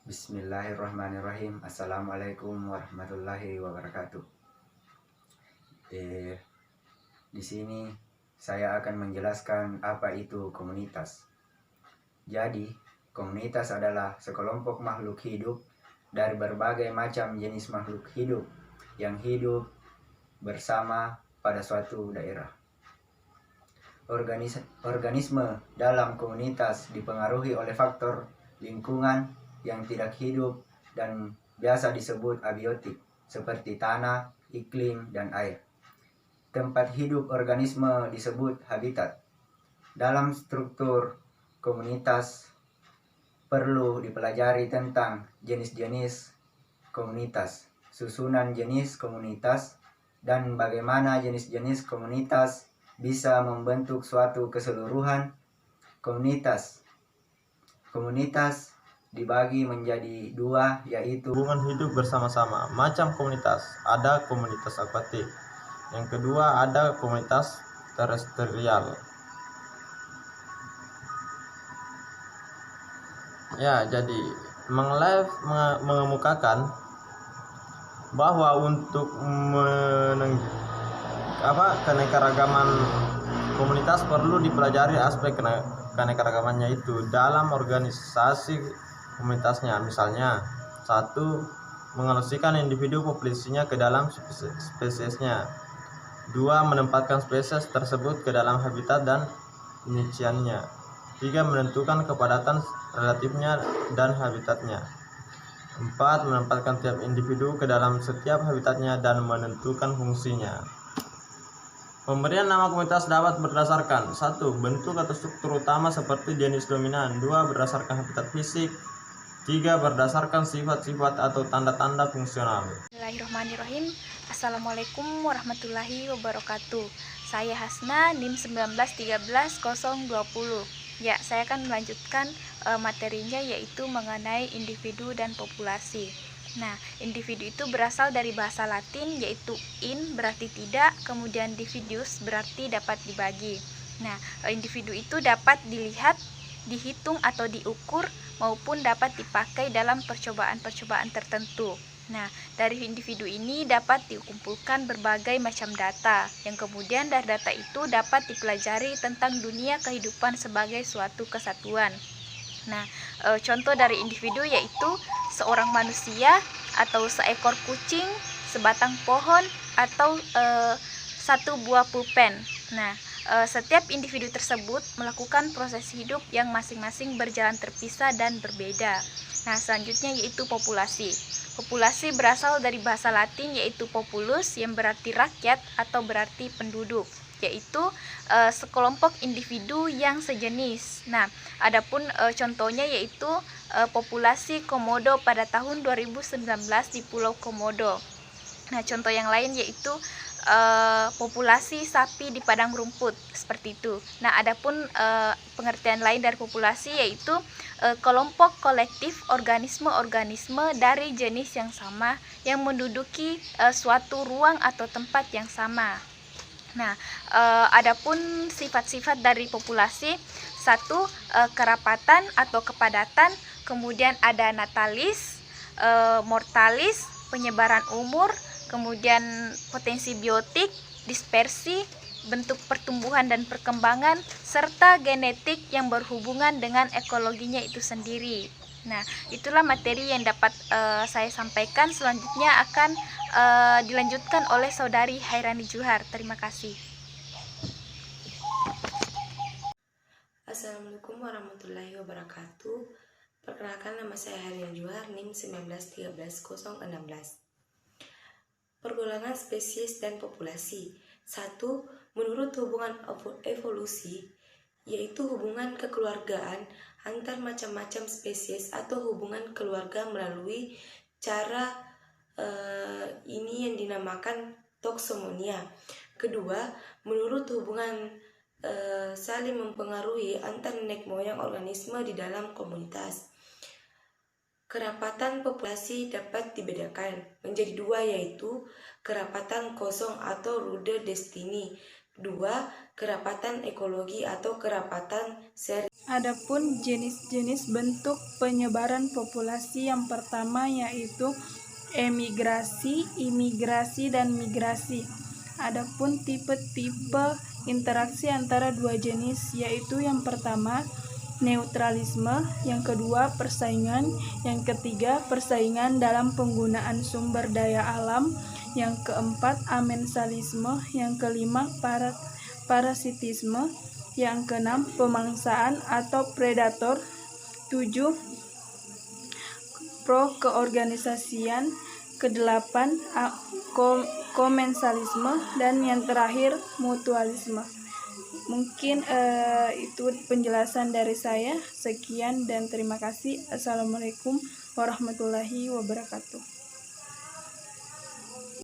Bismillahirrahmanirrahim. Assalamualaikum warahmatullahi wabarakatuh. Di sini saya akan menjelaskan apa itu komunitas. Jadi, komunitas adalah sekelompok makhluk hidup dari berbagai macam jenis makhluk hidup yang hidup bersama pada suatu daerah. Organisme dalam komunitas dipengaruhi oleh faktor lingkungan yang tidak hidup dan biasa disebut abiotik, seperti tanah, iklim, dan air. Tempat hidup organisme disebut habitat. Dalam struktur komunitas perlu dipelajari tentang jenis-jenis komunitas, susunan jenis komunitas, dan bagaimana jenis-jenis komunitas bisa membentuk suatu keseluruhan komunitas. Komunitas dibagi menjadi dua, yaitu hubungan hidup bersama-sama. Macam komunitas, ada komunitas akuatik. Yang kedua ada komunitas terestrial. Ya, jadi mengemukakan bahwa untuk keanekaragaman komunitas perlu dipelajari aspek keanekaragamannya itu dalam organisasi komunitasnya. Misalnya, satu, mengalokasikan individu populasinya ke dalam spesiesnya. Dua, menempatkan spesies tersebut ke dalam habitat dan penyuciannya. Tiga, menentukan kepadatan relatifnya dan habitatnya. Empat, menempatkan tiap individu ke dalam setiap habitatnya dan menentukan fungsinya. Pemberian nama komunitas dapat berdasarkan 1. Bentuk atau struktur utama seperti jenis dominan. 2. Berdasarkan habitat fisik. 3. Berdasarkan sifat-sifat atau tanda-tanda fungsional. Bismillahirrahmanirrahim. Assalamualaikum warahmatullahi wabarakatuh. Saya Hasna, NIM 1913020. Ya, saya akan melanjutkan materinya, yaitu mengenai individu dan populasi. Nah, individu itu berasal dari bahasa Latin, yaitu in berarti tidak, kemudian dividus berarti dapat dibagi. Nah, individu itu dapat dilihat, dihitung atau diukur, maupun dapat dipakai dalam percobaan-percobaan tertentu. Nah, dari individu ini dapat dikumpulkan berbagai macam data, yang kemudian dari data itu dapat dipelajari tentang dunia kehidupan sebagai suatu kesatuan. Nah, contoh dari individu yaitu seorang manusia, atau seekor kucing, sebatang pohon, atau satu buah pulpen. Nah, setiap individu tersebut melakukan proses hidup yang masing-masing berjalan terpisah dan berbeda. Nah, selanjutnya yaitu populasi. Populasi berasal dari bahasa Latin yaitu populus, yang berarti rakyat atau berarti penduduk, yaitu sekelompok individu yang sejenis. Nah, adapun contohnya yaitu populasi komodo pada tahun 2019 di Pulau Komodo. Nah, contoh yang lain yaitu populasi sapi di padang rumput, seperti itu. Nah, adapun pengertian lain dari populasi yaitu kelompok kolektif organisme-organisme dari jenis yang sama yang menduduki suatu ruang atau tempat yang sama. Nah, adapun sifat-sifat dari populasi, 1. Kerapatan atau kepadatan, kemudian ada natalis, mortalis, penyebaran umur, kemudian potensi biotik, dispersi, bentuk pertumbuhan dan perkembangan, serta genetik yang berhubungan dengan ekologinya itu sendiri. Nah, itulah materi yang dapat saya sampaikan. Selanjutnya akan dilanjutkan oleh Saudari Hairani Juhar. Terima kasih. Assalamualaikum warahmatullahi wabarakatuh. Perkenalkan, nama saya Hairani Juhar, NIM 1913016. Pergolongan spesies dan populasi. 1. Menurut hubungan evolusi, yaitu hubungan kekeluargaan antar macam-macam spesies atau hubungan keluarga melalui cara ini yang dinamakan taksonomia. Kedua, menurut hubungan saling mempengaruhi antar nenek moyang organisme di dalam komunitas. Kerapatan populasi dapat dibedakan menjadi dua, yaitu kerapatan kosong atau Rude Destiny Dua, kerapatan ekologi atau kerapatan seri. Adapun jenis-jenis bentuk penyebaran populasi yang pertama yaitu emigrasi, imigrasi, dan migrasi. Adapun tipe-tipe interaksi antara dua jenis yaitu yang pertama neutralisme, yang kedua persaingan, yang ketiga persaingan dalam penggunaan sumber daya alam, yang keempat amensalisme, yang kelima parasitisme, yang keenam pemangsaan atau predator, 7 pro-keorganisasian, kedelapan komensalisme, dan yang terakhir mutualisme. Mungkin itu penjelasan dari saya. Sekian dan terima kasih. Assalamualaikum warahmatullahi wabarakatuh.